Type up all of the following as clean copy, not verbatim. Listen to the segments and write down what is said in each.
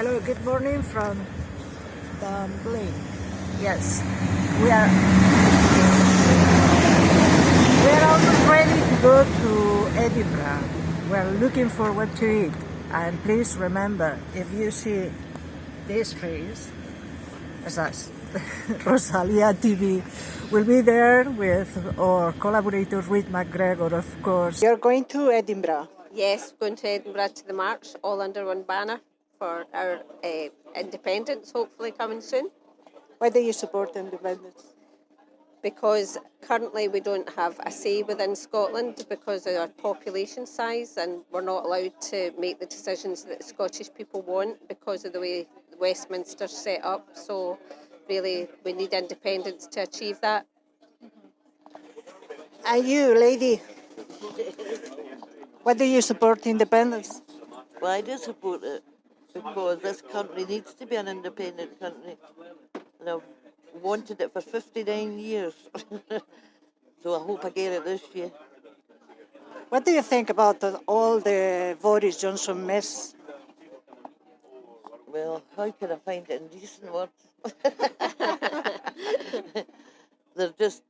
Hello, good morning from Dublin. Yes, we are almost ready to go to Edinburgh. We are looking forward to it. And please remember, if you see this face, as us, Rosalia TV will be there with our collaborator Reid McGregor, of course. You're going to Edinburgh. Yes, going to Edinburgh to the march, all under one banner for our independence, hopefully coming soon. Why do you support independence? Because currently we don't have a say within Scotland because of our population size, and we're not allowed to make the decisions that the Scottish people want because of the way Westminster's set up. So really we need independence to achieve that. And you, lady, why do you support independence? Well, I do support it because this country needs to be an independent country. And I've wanted it for 59 years. So I hope I get it this year. What do you think about all the Boris Johnson mess? Well, how can I find it in decent words? They're just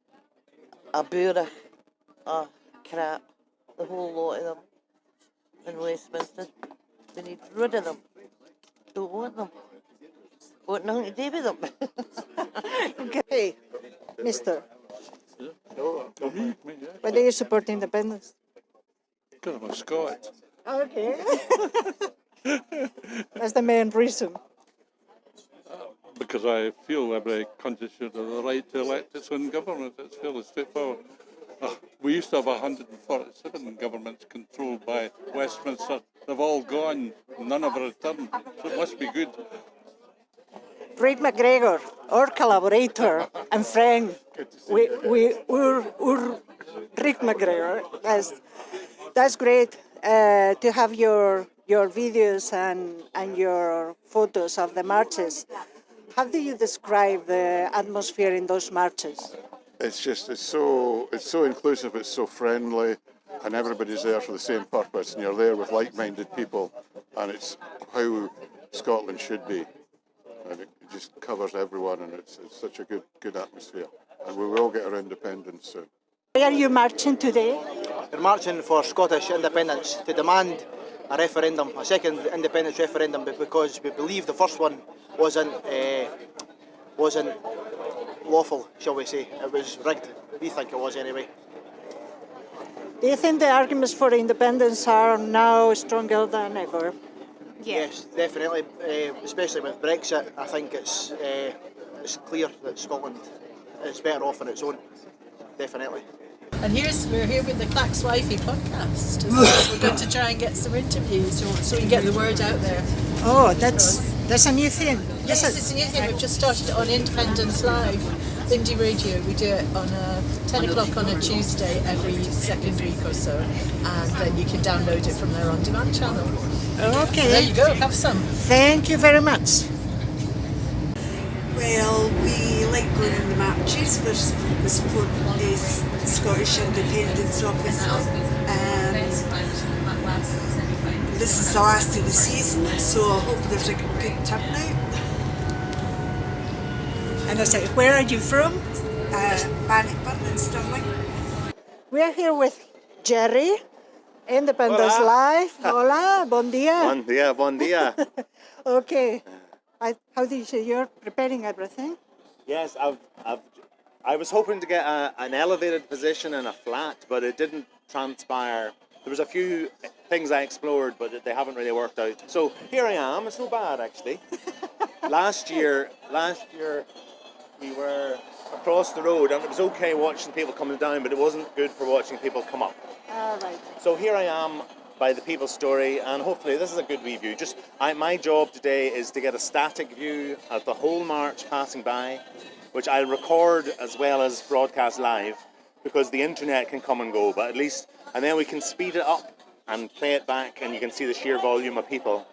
a burra, a crap, the whole lot of them in Westminster. We need rid of them. Don't want them. Want nothing to do with them. Okay, mister, No, me, yeah. why do you support independence? Because I'm a Scot. Okay. That's the main reason. Because I feel every country should have the right to elect its own government. It's fairly straightforward. We used to have 147 governments controlled by Westminster. They've all gone. None have returned. So it must be good. Reid McGregor, our collaborator and friend. We're Reid McGregor. That's great to have your videos and your photos of the marches. How do you describe the atmosphere in those marches? It's so inclusive, it's so friendly, and everybody's there for the same purpose, and you're there with like-minded people, and it's how Scotland should be, and it just covers everyone, and it's such a good atmosphere, and we will get our independence soon. Why are you marching today? We're marching for Scottish independence to demand a referendum, a second independence referendum, because we believe the first one wasn't lawful, shall we say. It was rigged. We think it was anyway. Do you think the arguments for independence are now stronger than ever? Yes, definitely. Especially with Brexit, I think it's clear that Scotland is better off on its own. Definitely. And we're here with the Clacks Wifey podcast. As well as we're going to try and get some interviews so we can get the word out there. Oh, that's a new thing. Yes, it's a new thing. We've just started it on Independence Live, Indie Radio. We do it on 10 o'clock on a Tuesday every second week or so. And then you can download it from their on-demand channel. Okay. There you go, have some. Thank you very much. Well, we like going in the marches. We support the Scottish Independence, obviously. This is the last of the season, so I hope there's a good turnout. And I say, where are you from? Bannockburn in Stirling. We are here with Jerry, Independence Live. Hola, bon dia. Bon dia. Okay. How do you say you're preparing everything? Yes, I was hoping to get an elevated position in a flat, but it didn't transpire. There was a few things I explored, but they haven't really worked out. So here I am. It's not bad, actually. Last year we were across the road, and it was okay watching people coming down, but it wasn't good for watching people come up. All right. So here I am by the People's Story, and hopefully this is a good review. My job today is to get a static view of the whole march passing by, which I'll record as well as broadcast live, because the internet can come and go, but at least, and then we can speed it up and play it back, and you can see the sheer volume of people.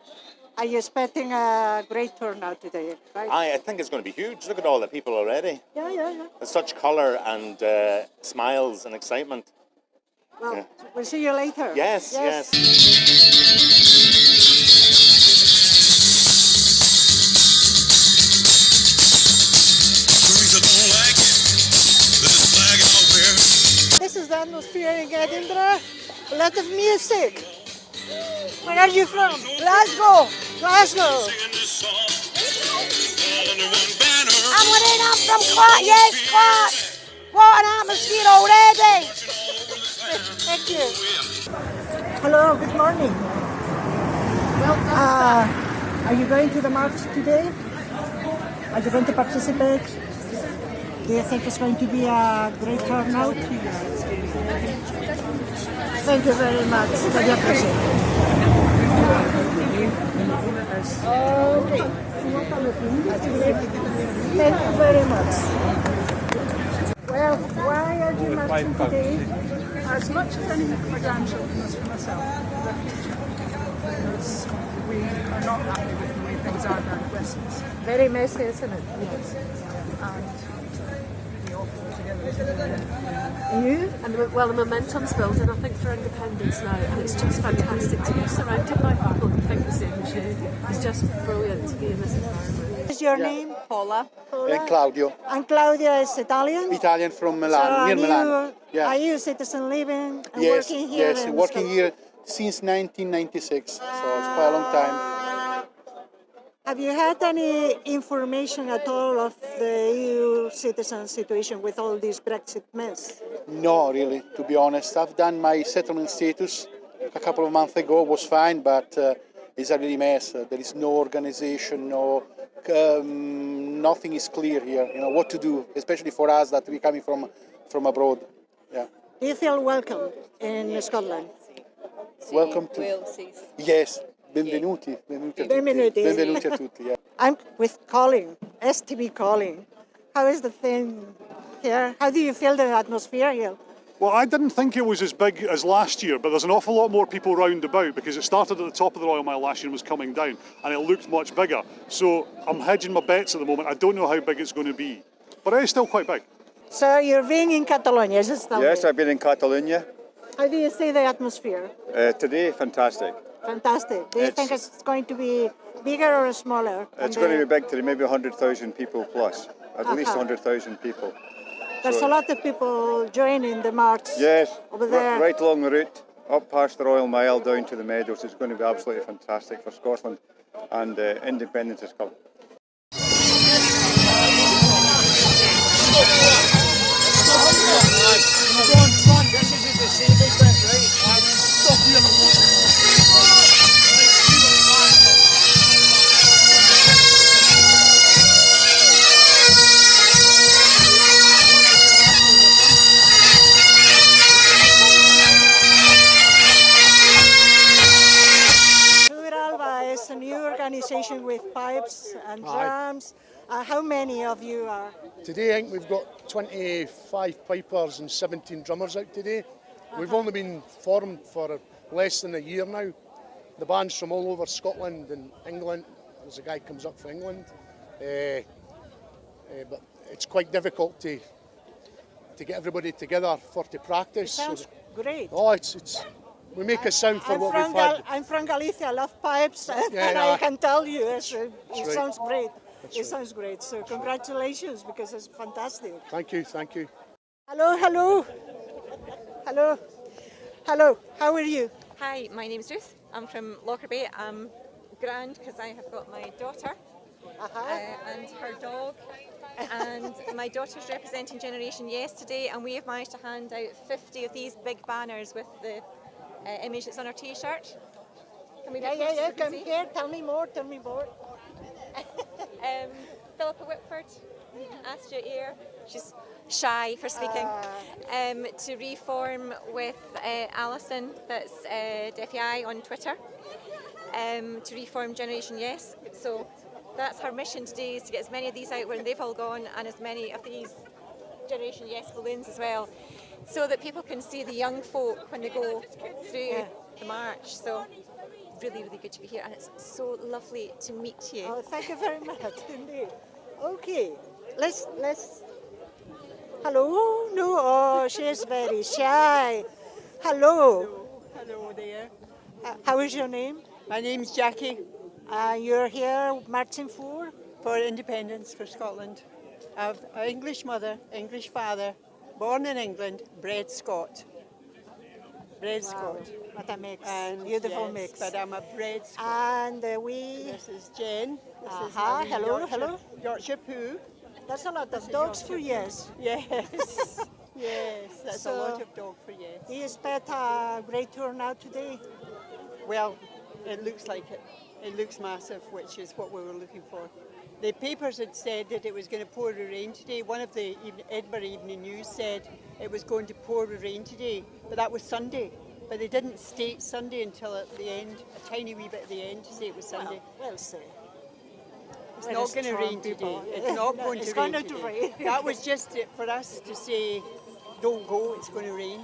Are you expecting a great turnout today, right? I think it's going to be huge. Look at all the people already. Yeah. There's such colour and smiles and excitement. Well, we'll see you later. Yes. atmosphere in Edinburgh. A lot of music. Where are you from? Glasgow. Glasgow. I'm from Clark. Yes, Clark. What an atmosphere already. Thank you. Hello, good morning. Are you going to the march today? Are you going to participate? Do you think it's going to be a great turnout? Thank you very much. Very appreciated. Thank you very much. Well, why are you marching today? As much as anything for my grandchildren as for myself, for their future. Because we are not happy with the way things are now in Westminster. Very messy, isn't it? Yes. And we all pull together. You? And well, the momentum's building, I think, for independence now, and it's just fantastic to be surrounded by people who think the same as you. It's just brilliant to be in this environment. What is your name? Paula. Claudio. And Claudia is Italian? Italian from Milan, near Milan. Are you a citizen living and Yes, working here? yes, working here since 1996, so it's quite a long time. Have you had any information at all of the EU citizen situation with all this Brexit mess? No, really, to be honest. I've done my settlement status a couple of months ago, was fine, but it's a really mess. There is no organization, nothing is clear here, what to do, especially for us that we're coming from abroad. Yeah. Do you feel welcome in Scotland? Welcome to... Yes, benvenuti. Benvenuti. Benvenuti a tutti, yeah. I'm with Colin, STB Colin. How is the thing here? How do you feel the atmosphere here? Well, I didn't think it was as big as last year, but there's an awful lot more people round about because it started at the top of the Royal Mile last year and was coming down, and it looked much bigger. So I'm hedging my bets at the moment. I don't know how big it's going to be, but it is still quite big. So you're being in Catalonia, is it still? Yes, I've been in Catalonia. How do you see the atmosphere? Today, fantastic. Fantastic. Do you think it's going to be bigger or smaller? It's going to be big today, maybe 100,000 people plus, at least 100,000 people. There's a lot of people joining the march. Yes, over there. Right along the route, up past the Royal Mile, down to the Meadows. It's going to be absolutely fantastic for Scotland, and independence has come. It's a new organisation with pipes and drums. How many of you are? Today I think we've got 25 pipers and 17 drummers out today. We've only been formed for less than a year now. The band's from all over Scotland and England. There's a guy comes up from England. But it's quite difficult to get everybody together to practice. It sounds great. Oh, we make a sound for what we've had. I'm from Galicia, I love pipes, and I can tell you, it sounds great. It sounds great. So congratulations, because it's fantastic. Thank you, thank you. Hello, hello. Hello. Hello, how are you? Hi, my name's Ruth. I'm from Lockerbie. I'm grand because I have got my daughter and her dog. And my daughter's representing Generation Yes today, and we have managed to hand out 50 of these big banners with the image that's on her T-shirt. Yeah, come here, tell me more. Philippa Whitford, Astrid Eyre, she's shy for speaking, to reform with Alison, that's DFEI on Twitter, to reform Generation Yes. So that's her mission today, is to get as many of these out when they've all gone, and as many of these Generation Yes balloons as well, so that people can see the young folk when they go through the march. So really, really good to be here, and it's so lovely to meet you. Oh, thank you very much indeed. Okay, let's. Hello? No, oh, she's very shy. Hello. Hello there. How is your name? My name's Jackie. You're here marching for? For independence for Scotland. I have an English mother, English father, Born in England, bred Scot. Bred Scot. What a mix. And Beautiful yes, mix. But I'm a bred Scot. And This is Jen. This is Aha, my wee hello, Yorkshire, hello. Yorkshire poo. That's a lot This of is dogs Yorkshire for poo. yes. Yes. Yes, that's a lot of dog for yes. Do you expect a great turnout today? Well, it looks like it. It looks massive, which is what we were looking for. The papers had said that it was going to pour with rain today. One of the Edinburgh Evening News said it was going to pour with rain today, but that was Sunday. But they didn't state Sunday until at the end, a tiny wee bit at the end to say it was Sunday. Well, we'll see. It's not going to rain today. It's not going to rain today. That was just it for us to say, don't go, it's going to rain.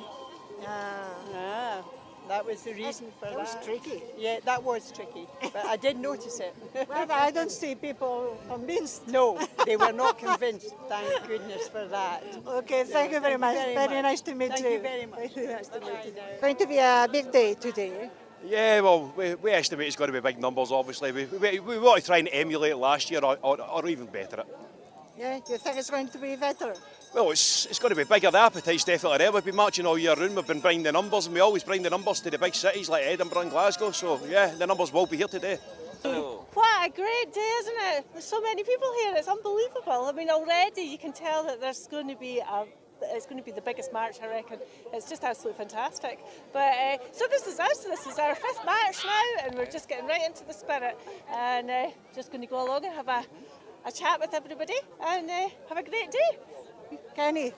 That was the reason for that. That was tricky. Yeah, that was tricky, but I did notice it. Well, I don't see people convinced. No, they were not convinced. Thank goodness for that. Okay, thank you very much. Very nice to meet you. Thank you very much. Very nice to meet you. Going to be a big day today. Yeah, well, we estimate it's going to be big numbers, obviously. We want to try and emulate last year or even better it. Yeah, you think it's going to be better? Well, it's going to be bigger. The appetite's definitely there. We've been marching all year round. We've been bringing the numbers, and we always bring the numbers to the big cities like Edinburgh and Glasgow. So, yeah, the numbers will be here today. What a great day, isn't it? There's so many people here. It's unbelievable. I mean, already you can tell that there's going to be it's going to be the biggest march, I reckon. It's just absolutely fantastic. But so this is us. This is our 5th march now, and we're just getting right into the spirit, and just going to go along and have a chat with everybody and have a great day. Kenny,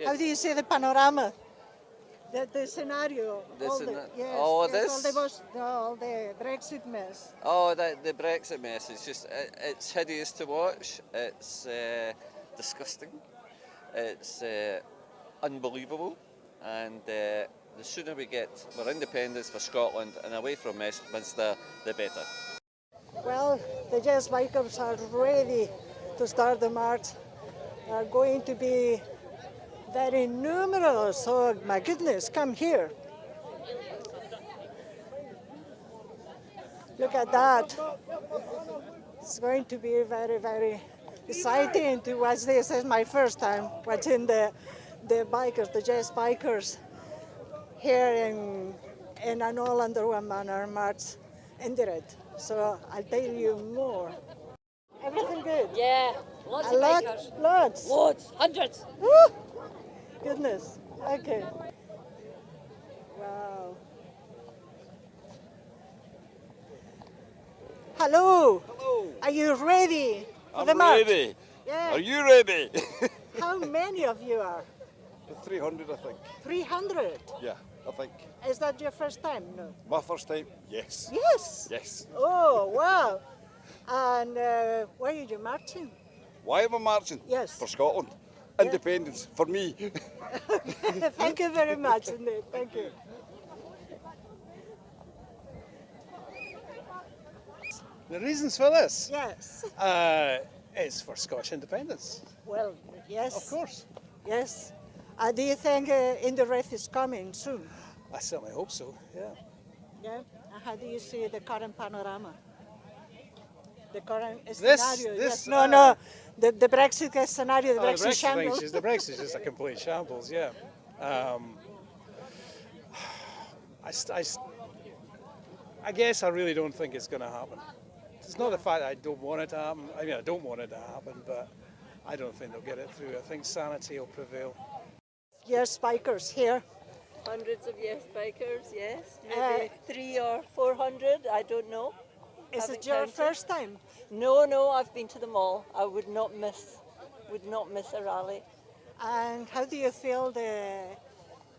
how do you see the panorama? The scenario? All the Brexit mess. Oh, the Brexit mess is just, it's hideous to watch. It's disgusting. It's unbelievable. And the sooner we get our independence for Scotland and away from Westminster, the better. Well, the jazz bikers are ready to start the march. Are going to be very numerous. Oh my goodness, come here. Look at that. It's going to be very, very exciting to watch this. This is my first time watching the bikers, the jazz bikers here in an all under one manner march in direct. So I'll tell you more. Everything good? Yeah, lots of bikers. Lots? Loads, hundreds. Woo! Goodness, okay. Wow. Hello. Hello. Are you ready for I'm the march? ready. Yeah. Are you ready? How many of you are? 300, I think. 300? Yeah, I think. Is that your first time? No. My first time? Yes. Yes? Yes. Oh, wow. And why are you marching? Why am I marching? Yes. For Scotland. Independence, for me. Thank you very much indeed. Thank you. The reasons for this? Yes. It's for Scottish independence. Well, yes. Of course. Yes. Do you think Indirect is coming soon? I certainly hope so, yeah. Yeah. How do you see the current panorama? The current This- scenario? this, Yes. No. The Brexit scenario, the Oh, Brexit shambles. the Brexit is just a complete shambles, yeah. I guess I really don't think it's going to happen. It's not the fact that I don't want it to happen. I mean, I don't want it to happen, but I don't think they'll get it through. I think sanity will prevail. Yes, bikers here. Hundreds of yes bikers, yes. Maybe 300 or 400, I don't know. Is Haven't it your counted. first time? No, I've been to them all. I would not miss a rally. And how do you feel the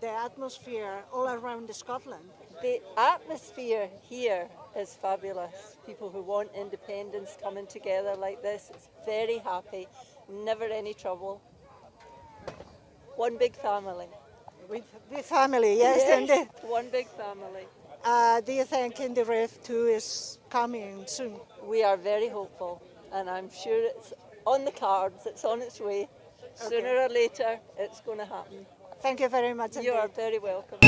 atmosphere all around Scotland? The atmosphere here is fabulous. People who want independence coming together like this, it's very happy, never any trouble. One big family. With family, yes, indeed. One big family. Do you think Indirect 2 is coming soon? We are very hopeful, and I'm sure it's on the cards, it's on its way. Sooner or later, it's going to happen. Thank you very much. You are very welcome.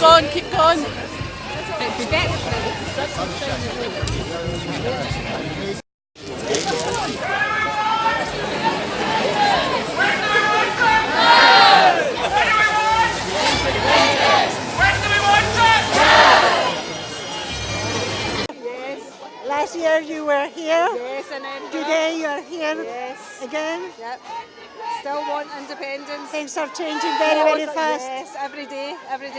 going, keep going. Last year you were here. Yes, and then Today you are here yes. again. Yep. Still want independence. Things are changing very, very fast. Yes, every day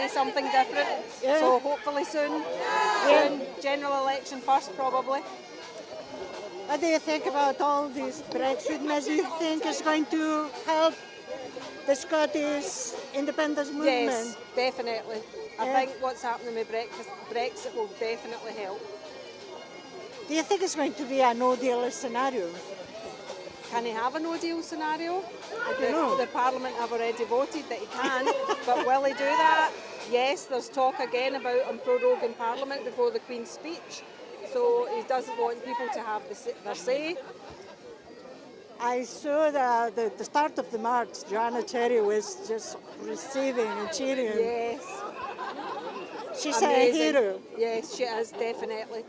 something different. Yeah. So hopefully soon, general election first probably. What do you think about all this Brexit mess? Do you think is going to help the Scottish independence movement? Yes, definitely. I think what's happening with Brexit will definitely help. Do you think it's going to be a no-deal scenario? Can he have a no-deal scenario? I don't know. The Parliament have already voted that he can, but will he do that? Yes, there's talk again about him proroguing Parliament before the Queen's speech, so he doesn't want people to have their say. I saw the start of the march. Joanna Cherry was just receiving and cheering. Yes. She's Amazing. a hero. Yes, she is, definitely.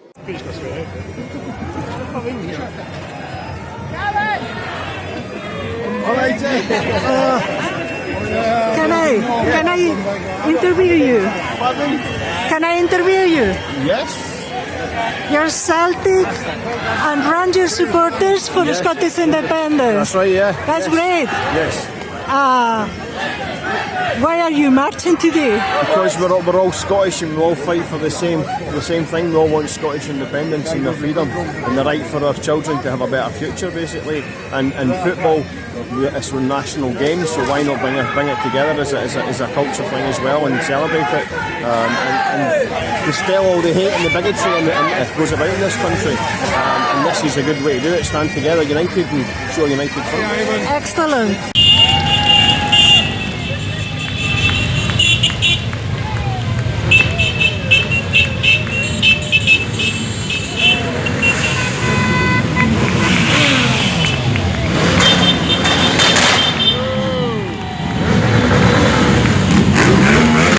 Can I interview you? Pardon? Can I interview you? Yes. You're Celtic and Rangers supporters for the Scottish independence. That's right, yeah. That's great. Yes. Why are you marching today? Because we're all Scottish and we all fight for the same thing. We all want Scottish independence and their freedom and the right for our children to have a better future, basically. And football, it's a national game, so why not bring it together as a culture thing as well and celebrate it and dispel all the hate and the bigotry that goes about in this country. And this is a good way to do it. Stand together, united, and show a united front. Excellent.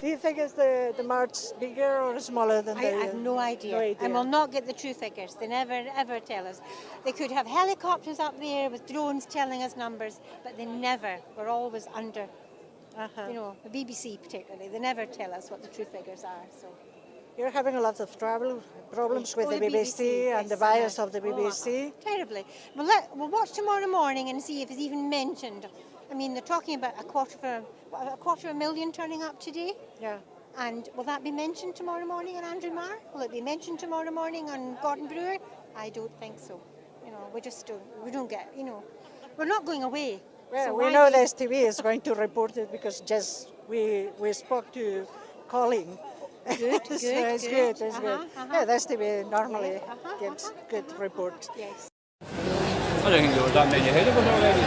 Do you think is the march bigger or smaller than I the? have no idea. And we'll not get the true figures. They never ever tell us. They could have helicopters up there with drones telling us numbers, but they never. We're always under. You know, the BBC particularly. They never tell us what the true figures are. So. You're having a lot of problems with the BBC and the bias of the BBC. Terribly. We'll watch tomorrow morning and see if it's even mentioned. I mean, they're talking about a quarter of a million turning up today. Yeah. And will that be mentioned tomorrow morning on Andrew Marr? Will it be mentioned tomorrow morning on Gordon Brewer? I don't think so. You know, we don't get, you know, we're not going away. Well, So we why know do- the STV is going to report it because just we spoke to Colin. Good, So good, it's good. good. It's good. Yeah, the STV normally gives good reports. Yes. I don't think there was that many ahead of us already.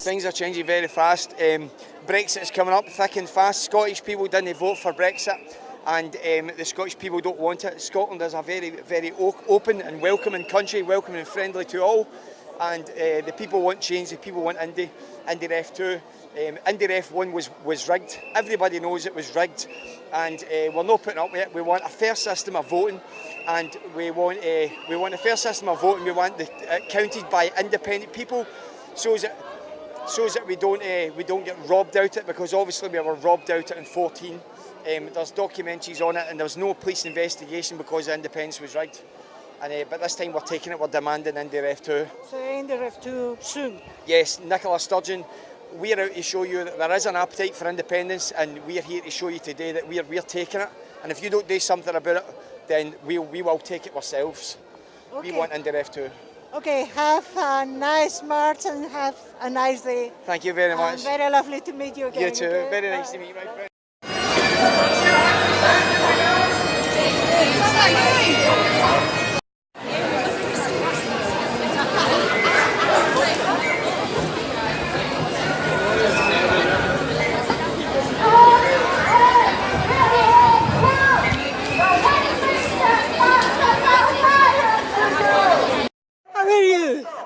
Things are changing very fast. Brexit is coming up thick and fast. Scottish people didn't vote for Brexit, and the Scottish people don't want it. Scotland is a very, very open and welcoming country, welcoming and friendly to all. and the people want change, the people want Indy Ref 2. Indy Ref 1 was rigged. Everybody knows it was rigged, and we're not putting up with it. We want a fair system of voting, and we want a fair system of voting. We want it counted by independent people, so that we don't get robbed out it, because obviously we were robbed out it in 14. There's documentaries on it, and there was no police investigation because the independence was rigged. But this time we're taking it, we're demanding Indy Ref 2. So Indy Ref 2 soon? Yes, Nicola Sturgeon, we're out to show you that there is an appetite for independence, and we're here to show you today that we're taking it. And if you don't do something about it, then we will take it ourselves. Okay. We want Indy Ref 2. Okay, have a nice march and have a nice day. Thank you very much. Very lovely to meet you again. You too, okay? very nice to meet you, my friend.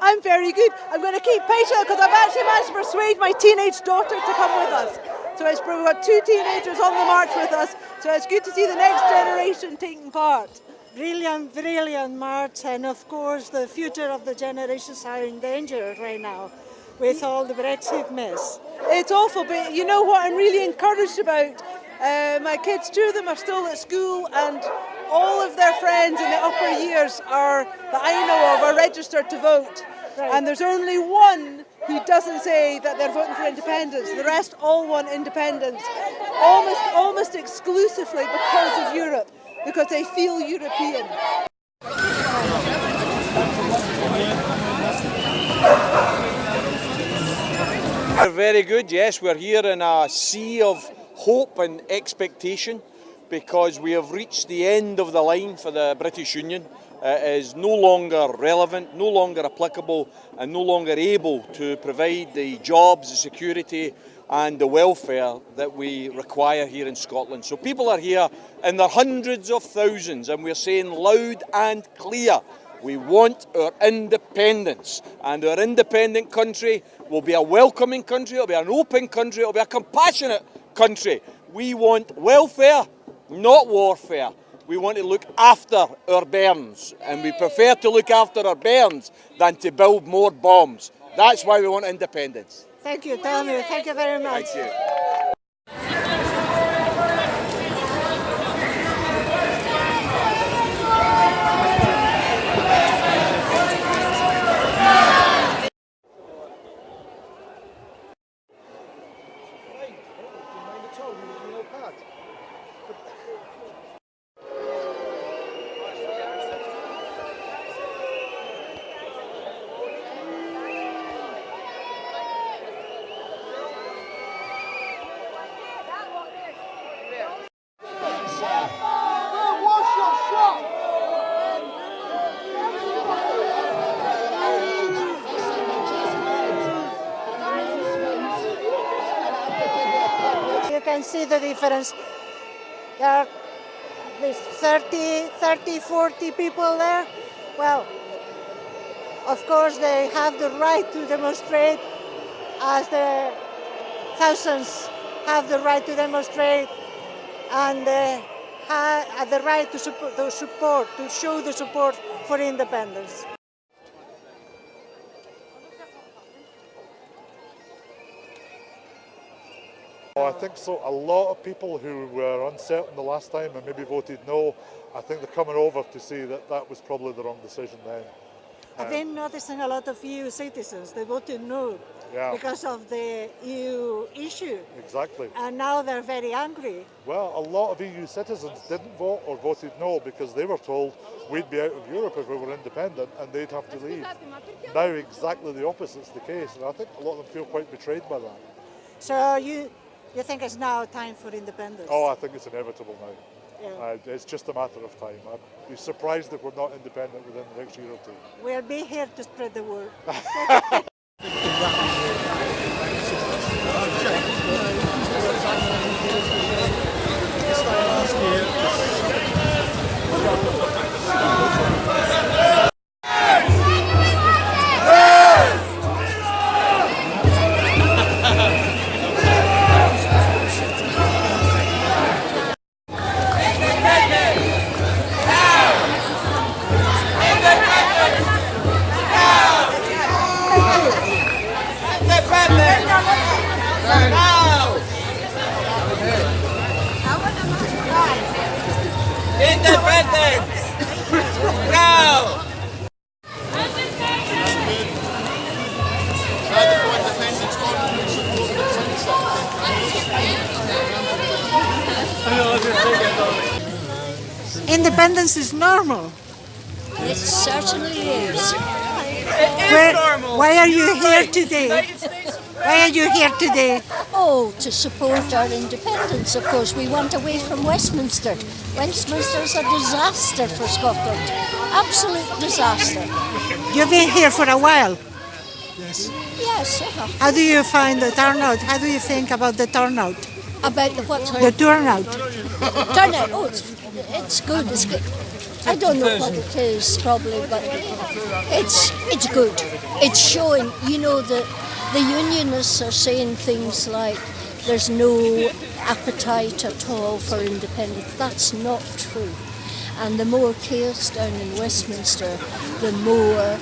I'm very good. I'm going to keep patient because I've actually managed to persuade my teenage daughter to come with us. So we've got 2 teenagers on the march with us. So it's good to see the next generation taking part. Brilliant, brilliant march, and of course the future of the generations are in danger right now with all the Brexit mess. It's awful, but you know what I'm really encouraged about? My kids, 2 of them are still at school, and all of their friends in the upper years that I know of are registered to vote. Right. And there's only one who doesn't say that they're voting for independence. The rest all want independence, almost exclusively because of Europe, because they feel European. We're very good, yes. We're here in a sea of hope and expectation, because we have reached the end of the line for the British Union. It is no longer relevant, no longer applicable, and no longer able to provide the jobs, the security and the welfare that we require here in Scotland. So people are here in their hundreds of thousands, and we're saying loud and clear, we want our independence, and our independent country will be a welcoming country, it will be an open country, it will be a compassionate country. We want welfare, not warfare. We want to look after our bairns, and we prefer to look after our bairns than to build more bombs. That's why we want independence. Thank you, Tommy. Thank you very much. Thank you. You can see the difference. There are at least 30, 40 people there. Well, of course they have the right to demonstrate, as the thousands have the right to demonstrate, and have the right to show the support for independence. I think so. A lot of people who were uncertain the last time and maybe voted no, I think they're coming over to see that that was probably the wrong decision then. I've been noticing a lot of EU citizens, they voted no because of the EU issue. Exactly. And now they're very angry. Well, a lot of EU citizens didn't vote or voted no because they were told we'd be out of Europe if we were independent and they'd have to leave. Now exactly the opposite's the case, and I think a lot of them feel quite betrayed by that. So you think it's now time for independence? Oh, I think it's inevitable now. Yeah. It's just a matter of time. I'd be surprised if we're not independent within the next year or 2. We'll be here to spread the word. independence is normal. It certainly is. Why are you here today? Why are you here today? Oh, to support our independence, of course. We want away from Westminster. Westminster's a disaster for Scotland. Absolute disaster. You've been here for a while. Yes. Yes. How do you find the turnout? How do you think about the turnout? About the what? The turnout. Turnout. Oh, it's good. It's good. I don't know what it is, probably, but it's good. It's showing, you know, that the unionists are saying things like there's no appetite at all for independence. That's not true. And the more chaos down in Westminster, the more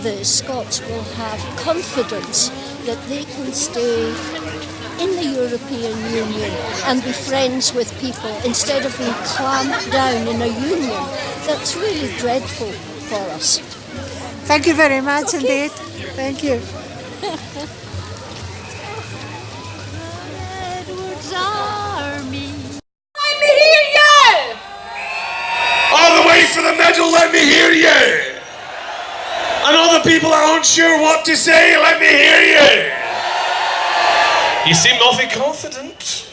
the Scots will have confidence that they can stay in the European Union and be friends with people instead of being clamped down in a union. That's really dreadful for us. Thank you very much indeed. Thank you. Edward's Army. Let me hear you! All the way for the medal, let me hear you! And all the people that aren't sure what to say, let me hear you! You seem awfully confident.